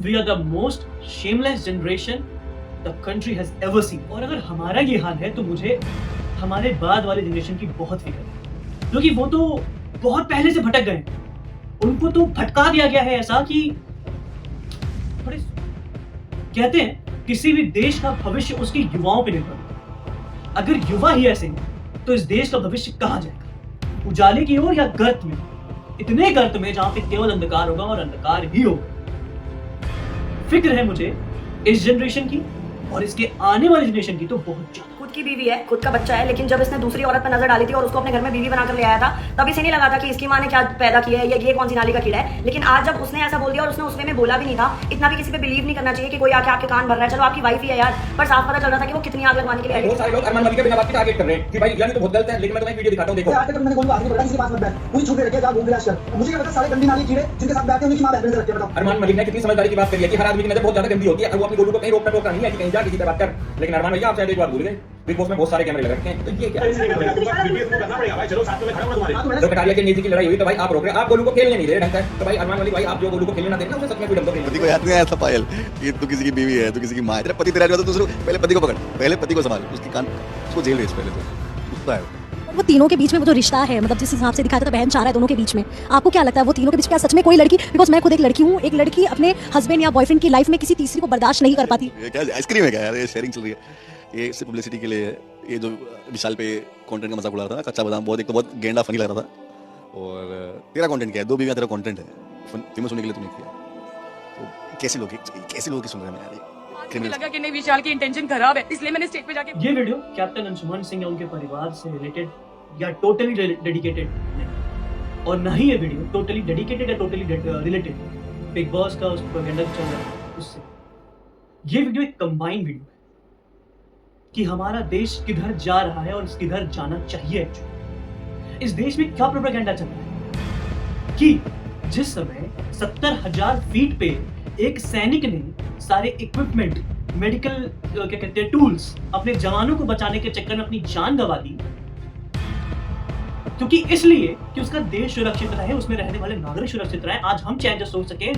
We are the most shameless generation the country has ever seen. और अगर हमारा ये हाल है तो मुझे हमारे बाद वाले जनरेशन की बहुत फिक्र है, क्योंकि वो तो बहुत पहले से भटक गए। उनको तो भटका दिया गया है ऐसा कि थोड़े कहते हैं किसी भी देश का भविष्य उसके युवाओं पे निर्भर है। अगर युवा ही ऐसे हैं तो इस देश का भविष्य कहां जाएगा, उजाले की ओर या गर्त में? इतने गर्त में जहां पे केवल अंधकार होगा और अंधकार ही होगा। फिक्र है मुझे इस जनरेशन की और इसके आने वाली जनरेशन की तो बहुत ज्यादा। खुद की बीवी है, खुद का बच्चा है, लेकिन जब इसने दूसरी औरत पर नजर डाली थी और उसको अपने घर में बीवी बनाकर ले आया था, तब इसे नहीं लगा था कि इसकी माँ ने क्या पैदा किया है या ये कौन सी नाली का कीड़ा है। लेकिन आज जब उसने ऐसा बोल दिया और उसने उस वे में बोला भी नहीं था, इतना भी किसी पे बिलीव नहीं करना चाहिए कि कोई आके आपके कान भर रहा है। चलो आपकी वाइफ ही है यार, पर साफ पता चल रहा था कि वो कितनी आग लगवाने के लिए आई। बहुत सारे लोग अरमान मलिक के बिना बात के टारगेट कर रहे हैं कि भाई इलानी तो बहुत गलत है, लेकिन मैं तुम्हें वीडियो दिखाता हूं, देखो। आज तक मैंने कोई बात नहीं बोला, किसी बात मत बैठ, पूरी छूट रखे जा घूम फिर आजकल। मुझे क्या पता सारे गंदी नाली कीड़े जिनके साथ बैठते हैं उनकी मां बैठ रखते हैं। बताओ अरमान मलिक ने कितनी समझदारी की बात करी है कि हर आदमी की नजर बहुत ज्यादा गंदी होती है और वो अपनी गोलू को कहीं रोकना टोकना नहीं है कि कहीं जा किसी से बात कर। लेकिन अरमान भैया आप शायद एक बात भूल गए, बिग बॉस में बहुत सारे कैमरे लग रखे हैं, तो ये क्या है? तो कटारिया के नीति की लड़ाई हुई तो भाई आप रोक रहे, आप गोलू को खेलने नहीं दे रहे ढंग से। तो भाई अरमान मलिक भाई आप जो गोलू को खेलने ना दे रहे ना, उसे सच में फ्रीडम दो खेलने पति को याद नहीं आया था पायल कि तू किसी की बीवी है, तू किसी की माँ है। तेरा पति तेरा जो तो दूसरे पहले पति को पकड़, पहले पति को संभाल, उसकी कान उसको जेल भेज पहले तो कुत्ता है वो तीनों के बीच में वो जो रिश्ता है, मतलब जिस हिसाब से दिखाया था बहन चाह रहा है दोनों के बीच में, आपको क्या लगता है वो तीनों के बीच क्या सच में कोई लड़की, बिकॉज मैं खुद एक लड़की हूँ, एक लड़की अपने हस्बैंड या बॉयफ्रेंड की लाइफ में किसी तीसरी को बर्दाश्त नहीं कर पाती। ये क्या आइसक्रीम है क्या यार, ये शेयरिंग चल रही है, ये सिर्फ पब्लिसिटी के लिए है। ये जो विशाल पे कंटेंट का मजाक उड़ा रहा था ना, कच्चा बादाम, बहुत एक तो बहुत गेंडा फनी लग रहा था। और तेरा कंटेंट क्या है, 2 बीवियां तेरा कंटेंट है, फेमस होने के लिए तूने किया। तो कैसे लोग की सुन रहे हैं यार, मुझे लगा कि नहीं विशाल की इंटेंशन खराब है, इसलिए मैंने स्टेज पे जाके ये वीडियो कैप्टन अंशुमन सिंह या उनके परिवार से रिलेटेड या टोटली डेडिकेटेड नहीं, और ना ही ये वीडियो टोटली डेडिकेटेड या टोटली रिलेटेड बिग बॉस का उस प्रोपेगेंडा चल रहा है उससे। ये वीडियो एक कंबाइंड वीडियो है कि हमारा देश किधर जा रहा है और किधर जाना चाहिए। इस देश में क्या प्रोपेगेंडा चल रहा है कि जिस समय 70,000 फीट पे एक सैनिक ने सारे इक्विपमेंट, मेडिकल क्या कहते हैं टूल्स, अपने जवानों को बचाने के चक्कर में अपनी जान गंवा दी, क्योंकि इसलिए कि उसका देश सुरक्षित रहे, उसमें रहने वाले नागरिक सुरक्षित रहे, आज हम चैन से सो सकें,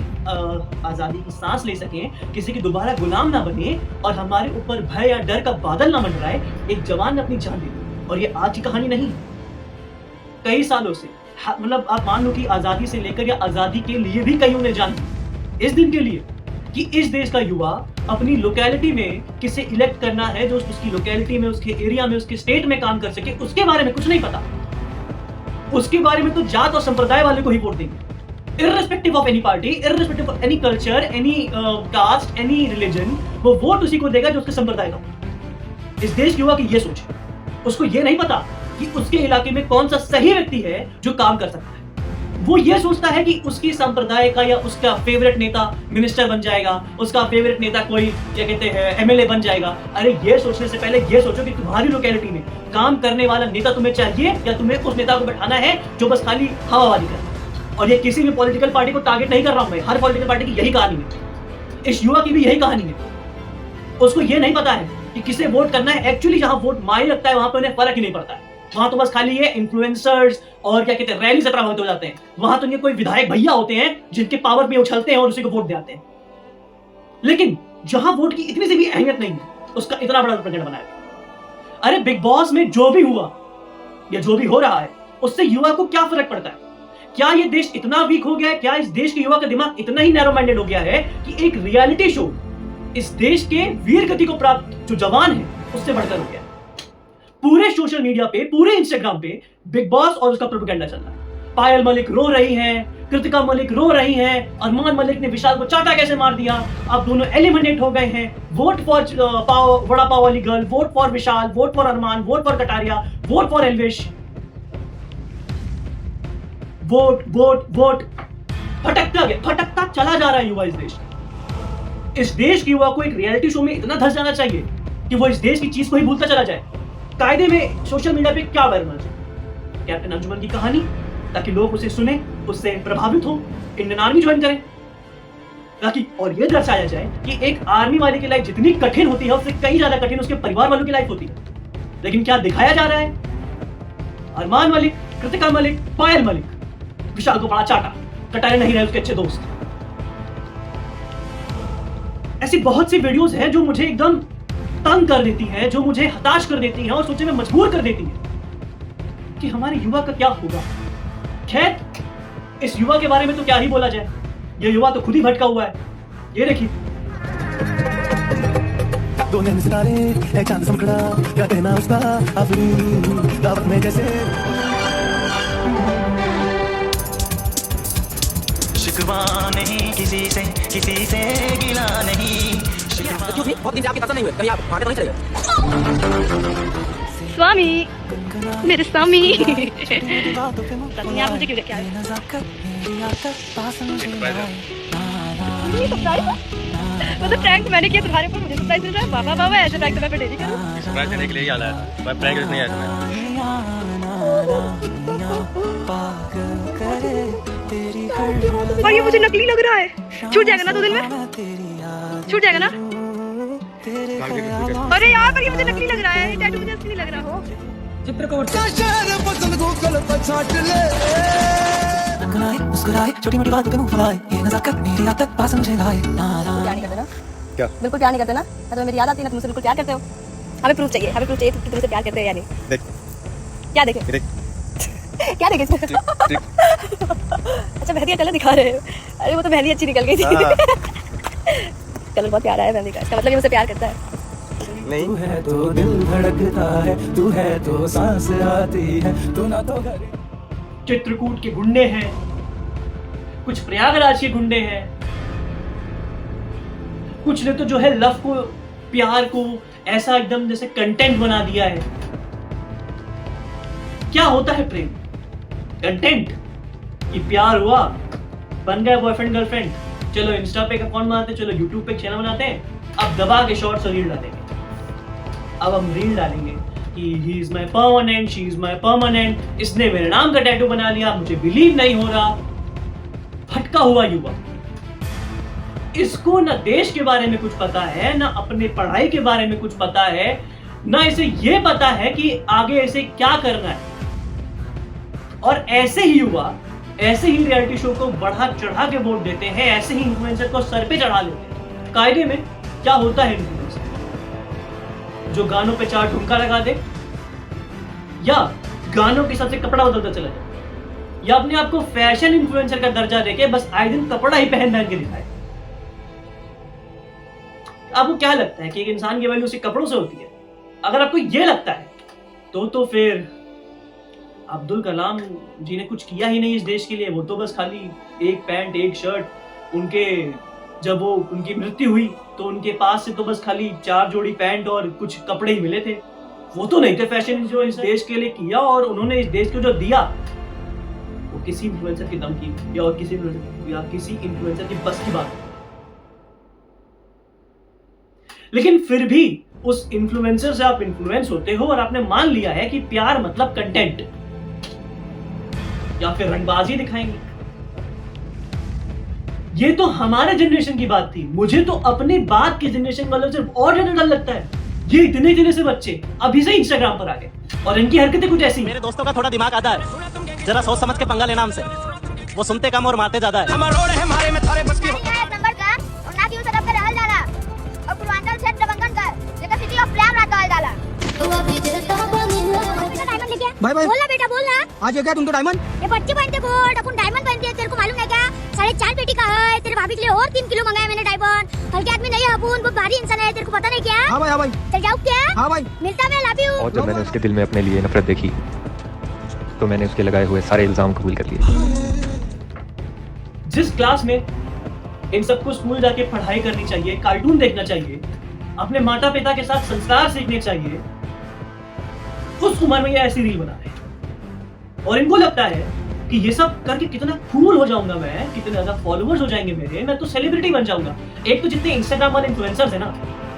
आजादी की सांस ले सकें, किसी की दोबारा गुलाम ना बने और हमारे ऊपर भय या डर का बादल ना मंडराए, एक जवान ने अपनी जान दे दी। और ये आज की कहानी नहीं है, कई सालों से, मतलब आप मान लो कि आजादी से लेकर या आजादी के लिए भी कईयों ने जान दी, इस दिन के लिए कि इस देश का युवा अपनी लोकेलिटी में किसे इलेक्ट करना है जो उसकी लोकेलिटी में, उसके एरिया में, उसके स्टेट में काम कर सके, उसके बारे में कुछ नहीं पता। उसके बारे में तो जात और संप्रदाय वाले को ही वोट देंगे, irrespective of any party, irrespective of any culture, any caste, any religion, वो वोट उसी को देगा जो उसके संप्रदाय का। इस देश के युवा की ये सोच है, उसको ये नहीं पता कि उसके इलाके में कौन सा सही व्यक्ति है जो काम कर सकता है। वो ये सोचता है कि उसकी संप्रदाय का या उसका फेवरेट नेता मिनिस्टर बन जाएगा, उसका फेवरेट नेता कोई क्या कहते हैं एमएलए बन जाएगा। अरे ये सोचने से पहले ये सोचो कि तुम्हारी लोकेलिटी में काम करने वाला नेता तुम्हें चाहिए या तुम्हें उस नेता को बैठाना है जो बस खाली हवाबाजी करे। और ये किसी भी पॉलिटिकल पार्टी को टारगेट नहीं कर रहा हूं मैं, हर पॉलिटिकल पार्टी की यही कहानी है, इस युवा की भी यही कहानी है। उसको ये नहीं पता है कि किसे वोट करना है। एक्चुअली जहां वोट मायने रखता है वहां पे उन्हें फर्क ही नहीं पड़ता है, वहां तो बस खाली ये इन्फ्लुएंसर्स और क्या कहते हैं रैली से प्रभावित हो जाते हैं। वहां तो ये कोई विधायक भैया होते हैं जिनके पावर पे उछलते हैं और उसी को वोट दिलाते हैं। लेकिन जहां वोट की इतनी सी भी अहमियत नहीं है, उसका इतना बड़ा प्रोपेगेंडा बनाया। अरे बिग बॉस में जो भी हुआ या जो भी हो रहा है उससे युवा को क्या फर्क पड़ता है? क्या ये देश इतना वीक हो गया है? क्या इस देश के युवा का दिमाग इतना ही नैरो माइंडेड हो गया है कि एक रियलिटी शो इस देश के वीर गति को प्राप्त जो जवान है उससे बढ़कर हो गया? पूरे सोशल मीडिया पे, पूरे इंस्टाग्राम पे बिग बॉस और उसका प्रोपेगेंडा चल रहा है। पायल मलिक रो रही हैं, कृतिका मलिक रो रही हैं, अरमान मलिक ने विशाल को चाटा कैसे मार दिया, अब दोनों एलिमिनेट हो गए हैं। वोट फॉर वड़ा पाव वाली girl, vote for Vishal, vote for Armaan, vote for Kataria, vote for Elvish, vote vote vote, भटकता चला जा रहा है युवा। इस देश के युवा को एक रियलिटी शो में इतना धस जाना चाहिए कि वो इस देश की चीज को ही भूलता चला जाए। कायदे में सोशल मीडिया पे क्या वायरल होना चाहिए? कैप्टन अंजुमन की कहानी, ताकि लोग उसे सुने, उससे प्रभावित हो, इंडियन आर्मी ज्वाइन करें, ताकि और ये दर्शाया जाए कि एक आर्मी वाले की लाइफ जितनी कठिन होती है उससे कहीं ज्यादा कठिन उसके परिवार वालों की लाइफ होती है। लेकिन क्या दिखाया जा रहा है? अरमान मलिक, कृतिका मलिक, पायल मलिक विशाल को बड़ा चाटा, कटारे नहीं रहे उसके अच्छे दोस्त। ऐसी बहुत सी वीडियोस हैं जो मुझे एकदम तंग कर देती हैं, जो मुझे हताश कर देती हैं और सोचने में मजबूर कर देती हैं कि हमारे युवा का क्या होगा। खैर, इस युवा के बारे में तो क्या ही बोला जाए, ये युवा तो खुद ही भटका हुआ है। ये देखिए, दो नैन सितारे एक चांद चमकड़ा, क्या कहना उसका अपनी दावत में जैसे शिकवा नहीं किसी से गिला नहीं। बहुत दिन से आपके दर्शन नहीं हुए, कहीं आप वहां तो नहीं चले गए? स्वामी, मेरे स्वामी। आप मुझे क्यों लेके आए? मतलब प्रैंक मैंने किया तुम्हारे ऊपर, मुझे सरप्राइज मिल रहा है। बाबा बाबा ऐसे प्रैंक तो मैं डेली करूं। सरप्राइज देने के लिए ही आया है, मैं प्रैंक नहीं आया और ये मुझे नकली लग रहा है। छूट जाएगा ना 2 दिन में? छूट जाएगा ना? अरे यार, पर ये मुझे नकली लग रहा है, ये टैटू मुझे असली नहीं लग रहा हो। मुस्कुराए छोटी मोटी बातों पे मुंह फुलाए, ये नज़ाकत मेरी याद तक पास मुझे लाए। प्यार नहीं करते ना? क्या? बिल्कुल प्यार नहीं करते ना? तुम्हें मेरी याद आती है ना, तुम मुझसे बिल्कुल प्यार करते हो। हमें प्रूफ चाहिए कि तुम मुझसे प्यार करते हो या नहीं। देख, क्या देखें? देख। क्या देखें इसमें? अच्छा, मेहंदी का कलर दिखा रहे हो। अरे वो तो मेहंदी अच्छी निकल गई थी। कलर बहुत प्यारा है मेहंदी का, इसका मतलब ये मुझसे प्यार करता है। नहीं, तू है तो दिल धड़कता है, तू है तो सांस आती है, तू ना तो घर। चित्रकूट के गुंडे हैं, कुछ प्रयागराज के गुंडे हैं, कुछ ने तो जो है लव को, प्यार को ऐसा एकदम जैसे कंटेंट बना दिया है। क्या होता है प्रेम? कंटेंट कि प्यार हुआ, बन गए बॉयफ्रेंड गर्लफ्रेंड, चलो इंस्टा पे एक अकाउंट बनाते हैं, चलो यूट्यूब पे एक चैनल बनाते हैं, अब दबा के शॉर्ट्स और रील डालेंगे। अब हम रील डालेंगे कि he is my permanent, she is my permanent, इसने मेरे नाम का टैटू बना लिया, मुझे बिलीव नहीं हो रहा। भटका हुआ युवा, इसको ना देश के बारे में कुछ पता है, ना अपने पढ़ाई के बारे में कुछ पता है, ना इसे ये पता है कि आगे इसे क्या करना है। और ऐसे ही युवा ऐसे ही रियलिटी शो को बढ़ा चढ़ा के वोट देते हैं, ऐसे ही इन्फ्लुएंसर को सर पे चढ़ा लेते हैं। कायदे में क्या होता है इन्फ्लुएंसर? जो गानों पे 4 ठुमका लगा दे, या गानों के हिसाब से कपड़ा बदलता चला जाए, या अपने आप को फैशन इन्फ्लुएंसर का दर्जा देके बस आए दिन कपड़ा ही पहन के दिखाए। आपको क्या लगता है कि एक इंसान की वैल्यू उसके कपड़ों से होती है? अगर आपको ये लगता है तो फिर अब्दुल कलाम जी ने कुछ किया ही नहीं इस देश के लिए। वो तो बस खाली एक पैंट एक शर्ट, उनके जब वो उनकी मृत्यु हुई तो उनके पास से तो बस खाली 4 जोड़ी पैंट और कुछ कपड़े ही मिले थे। वो तो नहीं थे फैशन जो इस देश के लिए किया, और उन्होंने इस देश को जो दिया वो किसी इन्फ्लुएंसर की दम की या किसी इन्फ्लुएंसर की बस की बात। लेकिन फिर भी उस इन्फ्लुएंसर से आप इन्फ्लुएंस होते हो और आपने मान लिया है कि प्यार मतलब कंटेंट या फिर रंगबाजी दिखाएंगे। ये तो हमारे जनरेशन की बात थी। मुझे तो अपने बाद के जनरेशन वालों से और ज्यादा डर लगता है। ये इतने से बच्चे अभी से इंस्टाग्राम पर आ गए और इनकी हरकतें कुछ ऐसी। मेरे दोस्तों का थोड़ा दिमाग आता है, जरा सोच समझ के पंगा लेना हमसे। वो सुनते कम और मारते ज्यादा है। भाई भाई बोलना बेटा बोलना। आज ये क्या तुम तो डायमंड? ये बच्चे पहनते गोल्ड, अपन डायमंड पहनते हैं। तेरे को मालूम है क्या? 4.5 पेटी का है। तेरे भाभी के लिए और 3 किलो मंगाया मैंने डायमंड। हल्के आदमी नहीं है अपन, बहुत भारी इंसान है। तेरे को पता नहीं क्या? हाँ भाई चल जाओ क्या? हाँ भाई मिलता मैं लव यू। और जब मैंने उसके दिल में अपने लिए नफरत देखी तो मैंने उसके लगाए हुए सारे इल्जाम कबूल कर लिए। जिस क्लास में इन सबको स्कूल जाके पढ़ाई करनी चाहिए, कार्टून देखना चाहिए, अपने माता पिता के साथ संस्कार सीखने चाहिए, उस उम्र में ये ऐसी रील बना रहे हैं। और इनको लगता है कि ये सब करके कितना कूल हो जाऊंगा मैं, कितने ज्यादा फॉलोअर्स हो जाएंगे मेरे, मैं तो सेलिब्रिटी बन जाऊंगा। एक तो जितने इंस्टाग्राम वाले इन्फ्लुएंसर्स हैं ना,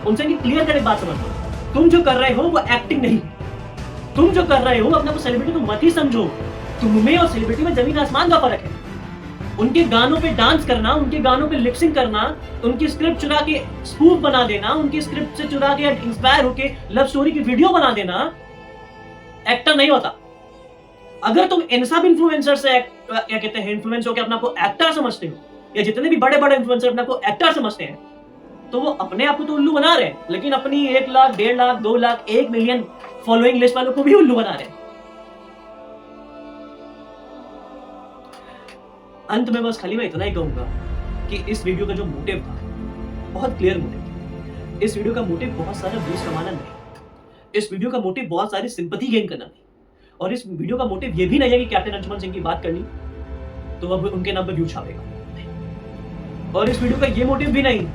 उनसे क्लियर कट एक बात समझ लो, तुम जो कर रहे हो वो एक्टिंग नहीं है। तुम जो कर रहे हो अपने को सेलिब्रिटी तो मत ही समझो। तुम में और सेलिब्रिटी में जमीन आसमान का फर्क है। उनके गानों पे डांस करना, उनके गानों पे लिपसिंग करना, उनकी स्क्रिप्ट चुरा के स्पूफ बना देना, उनकी स्क्रिप्ट से चुरा के इंस्पायर होके लव स्टोरी की वीडियो बना देना एक्टर नहीं होता। अगर तुम इन सब इन्फ्लुएंसर से क्या कहते हैं इन्फ्लुएंस होकर अपने को एक्टर समझते हो, या जितने भी बड़े बड़े इन्फ्लुएंसर अपने को एक्टर समझते हैं, तो वो अपने आप को तो उल्लू बना रहे हैं, लेकिन अपनी 1 lakh, 1.5 lakh, 2 lakh, 1 million following list वालों को भी उल्लू बना रहे हैं। अंत में बस खाली मैं इतना ही कहूंगा कि इस वीडियो का जो मोटिव था बहुत क्लियर मोटिव था। इस वीडियो का मोटिव बहुत सारा व्यूज कमाना नहीं, इस वीडियो का मोटिव बहुत सारी सिंपैथी गेन करना नहीं, और इस वीडियो का मोटिव ये भी नहीं है कि कैप्टन अंशुमन सिंह की बात करनी तो अब उनके नाम पर व्यू छापेगा, और इस वीडियो का ये मोटिव भी नहीं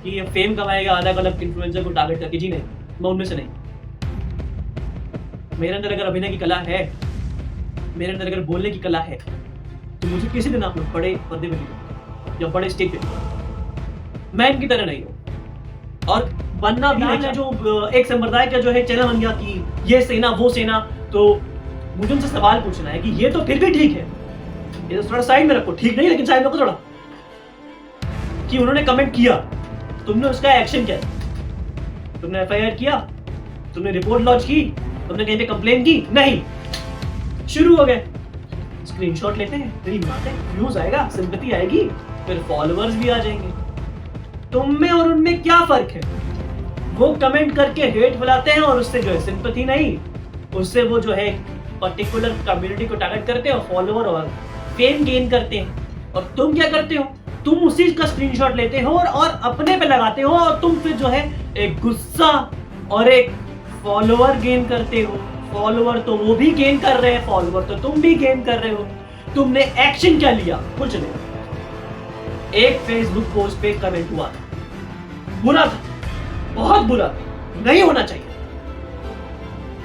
कि ये फेम कमाएगा अलग अलग इन्फ्लुएंसर को टारगेट करके। जी नहीं, मैं उनमें से नहीं। मेरे अंदर अगर अभिनय की कला है, मेरे अंदर अगर बोलने की कला है, तो मुझे किसी दिन आप लोग बड़े पर्दे पे दिखाओ या बड़े स्टेज पे दिखाओ। मैं इनकी तरह नहीं हूँ, और बनना भी है जो एक संप्रदाय का जो है चैनल बन गया कि ये सेना वो सेना, तो मुझे उनसे सवाल पूछना है कि ये तो फिर भी ठीक है, ये तो थोड़ा साइड में रखो, ठीक नहीं लेकिन साइड में रखो थोड़ा, कि उन्होंने कमेंट किया, तुमने उसका एक्शन क्या, तुमने एफआईआर किया, तुमने रिपोर्ट लॉन्च की, तुमने कहीं पे कंप्लेन की? नहीं। शुरू हो गए, स्क्रीनशॉट लेते हैं, रील बनाते हैं, व्यूज आएगा, सिंपैथी आएगी, फिर फॉलोअर्स भी आ जाएंगे। तुम में और उनमें क्या फर्क है? वो कमेंट करके हेट फैलाते हैं और उससे जो है सिंपैथी नहीं, उससे वो जो है पर्टिकुलर कम्युनिटी को टारगेट करते हैं और फॉलोअर और फेम गेन करते हैं। और तुम क्या करते हो? तुम उसी का स्क्रीनशॉट लेते हो और अपने पे लगाते हो, और तुम फिर जो है एक गुस्सा और एक फॉलोअर गेन करते हो। फॉलोअर तो वो भी गेन कर रहे हैं, फॉलोअर तो तुम भी गेन कर रहे हो। तुमने एक्शन क्या लिया? कुछ नहीं। एक फेसबुक पोस्ट पे कमेंट हुआ था, बुरा था, बहुत बुरा था, नहीं होना चाहिए,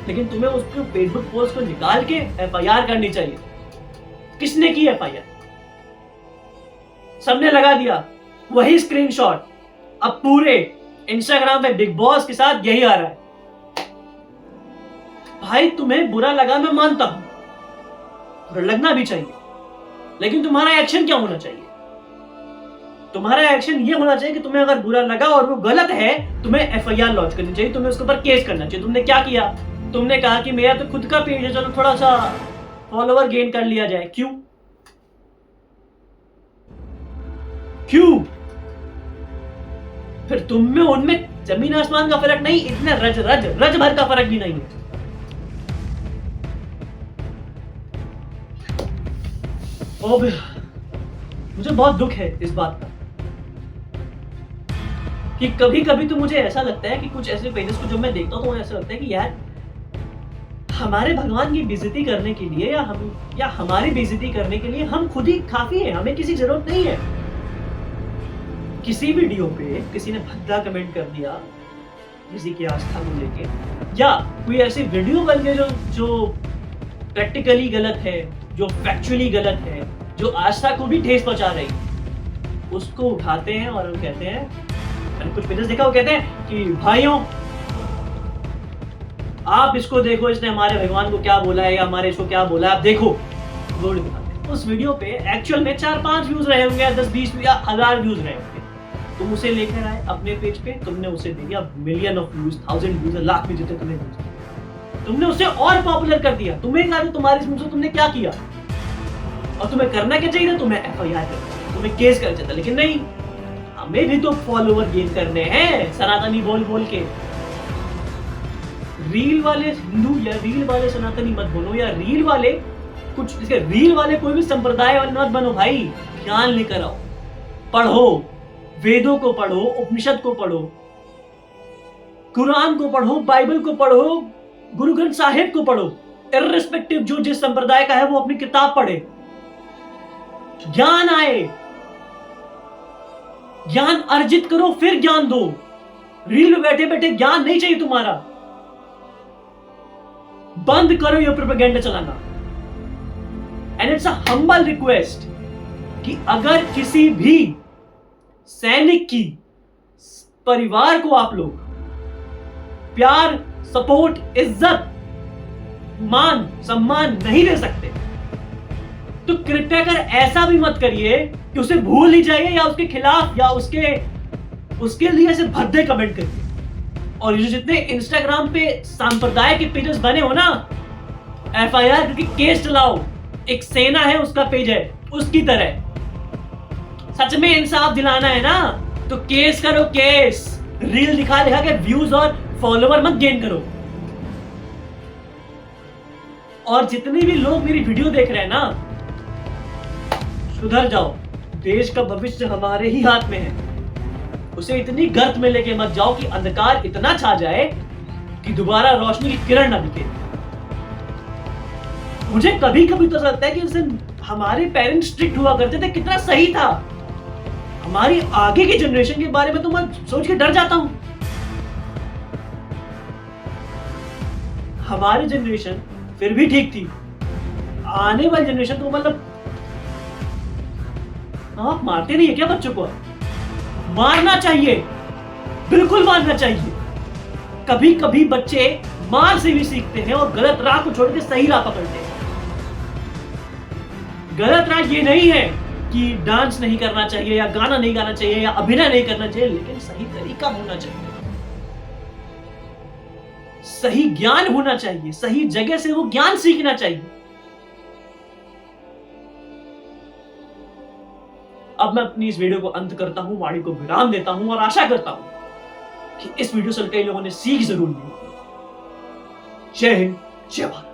लेकिन तुम्हें उसको फेसबुक पोस्ट को निकाल के एफआईआर करनी चाहिए। किसने की एफआईआर? सबने लगा दिया वही स्क्रीनशॉट। अब पूरे इंस्टाग्राम पे बिग बॉस के साथ यही आ रहा है। भाई तुम्हें बुरा लगा, मैं मानता हूं, बुरा लगना भी चाहिए, लेकिन तुम्हारा एक्शन क्या होना चाहिए? तुम्हारा एक्शन ये होना चाहिए कि तुम्हें अगर बुरा लगा और वो गलत है, तुम्हें एफआईआर लॉन्च करनी चाहिए, तुम्हें उसके ऊपर केस करना चाहिए। तुमने क्या किया? तुमने कहा कि मेरा तो खुद का पेज है, चलो थोड़ा सा फॉलोअर गेन कर लिया जाए। क्यों? क्यों? फिर तुम में उनमें जमीन आसमान का फर्क नहीं, इतना रज भर का फर्क भी नहीं है। और मुझे बहुत दुख है इस बात का कि कभी कभी तो मुझे ऐसा लगता है कि कुछ ऐसे पेजेस को जब मैं देखता हूं तो मुझे ऐसा लगता है कि यार हमारे भगवान की बेइज्जती करने के लिए या हमारी बेइज्जती करने के लिए हम खुद ही काफी है, हमें किसी जरूरत नहीं है। किसी वीडियो पे किसी ने भद्दा कमेंट कर दिया किसी की आस्था को लेके, या कोई ऐसी वीडियो बन गई जो प्रैक्टिकली गलत है, जो फैक्चुअली गलत है, जो आस्था को भी ठेस पहुंचा रही, उसको उठाते हैं और हम कहते हैं, मैंने कुछ पेजेस देखा, वो कहते हैं कि भाइयों आप इसको देखो, इसने हमारे भगवान को क्या बोला है या हमारे इसको क्या बोला है, आप देखो। वो दिखाते हैं। उस वीडियो पे एक्चुअल में 4-5 व्यूज रहे होंगे, 10-20 या 1000 व्यूज रहे होंगे। तुम उसे लेकर आए अपने पेज पे, तुमने उसे दे दिया million of views, 1000 views, lakh में जितने तुम्हें व्यूज, तुमने उसे और पॉपुलर कर दिया। तुम्हें कहा तुम्हारे इसमें से तुमने क्या किया, और तुम्हें करना क्या चाहिए था? तुम्हें एफआईआर करना, तुम्हें केस करना चाहिए था, लेकिन नहीं, हमें भी तो फॉलोअर गेन करने हैं सनातनी बोल बोल के। रील वाले हिंदू या रील वाले सनातनी मत बोलो, या रील वाले कुछ इसके रील वाले कोई भी संप्रदाय वाले मत बनो भाई। ज्ञान लेकर आओ, पढ़ो, वेदों को पढ़ो, उपनिषद को पढ़ो, कुरान को पढ़ो, बाइबल को पढ़ो, गुरु ग्रंथ साहिब को पढ़ो। इर्रिस्पेक्टिव जो जिस संप्रदाय का है वो अपनी किताब पढ़े, ज्ञान आए, ज्ञान अर्जित करो, फिर ज्ञान दो। रील में बैठे बैठे ज्ञान नहीं चाहिए तुम्हारा। बंद करो ये प्रोपेगेंडा चलाना। And it's a humble request कि अगर किसी भी सैनिक की परिवार को आप लोग प्यार, सपोर्ट, इज्जत, मान, सम्मान नहीं दे सकते, तो कृपया कर ऐसा भी मत करिए कि उसे भूल ही जाइए या उसके खिलाफ या उसके लिए ऐसे भद्दे कमेंट करिए। और ये जितने इंस्टाग्राम पे सांप्रदाय के पेजेस बने हो ना, एफआईआर करके केस चलाओ। एक सेना है, उसका पेज है, उसकी तरह। सच में इंसाफ दिलाना है ना, तो केस करो, केस। रील दिखा दिखा के व्यूज और फॉलोवर मत गेन करो। और जितने भी लोग मेरी वीडियो देख रहे हैं ना, सुधर जाओ। देश का भविष्य हमारे ही हाथ में है। उसे इतनी गर्त में लेके मत जाओ कि अंधकार इतना छा जाए कि दोबारा रोशनी की किरण ना दिखे। मुझे कभी कभी तो लगता है कि उसे हमारे पेरेंट्स स्ट्रिक्ट हुआ करते थे, कितना सही था। हमारी आगे की जनरेशन के बारे में तो मैं सोच के डर जाता हूं। हमारी जनरेशन फिर भी ठीक थी, आने वाली जनरेशन तो मतलब आप मारते नहीं है क्या बच्चों को? मारना चाहिए, बिल्कुल मारना चाहिए। कभी कभी बच्चे मार से भी सीखते हैं और गलत राह को छोड़ के सही राह पकड़ते हैं। गलत राह ये नहीं है कि डांस नहीं करना चाहिए या गाना नहीं गाना चाहिए या अभिनय नहीं करना चाहिए, लेकिन सही तरीका होना चाहिए, सही ज्ञान होना चाहिए, सही जगह से वो ज्ञान सीखना चाहिए। अब मैं अपनी इस वीडियो को अंत करता हूं, वाणी को विराम देता हूं और आशा करता हूं कि इस वीडियो से कई लोगों ने सीख जरूर ली। जय हिंद, जय भारत।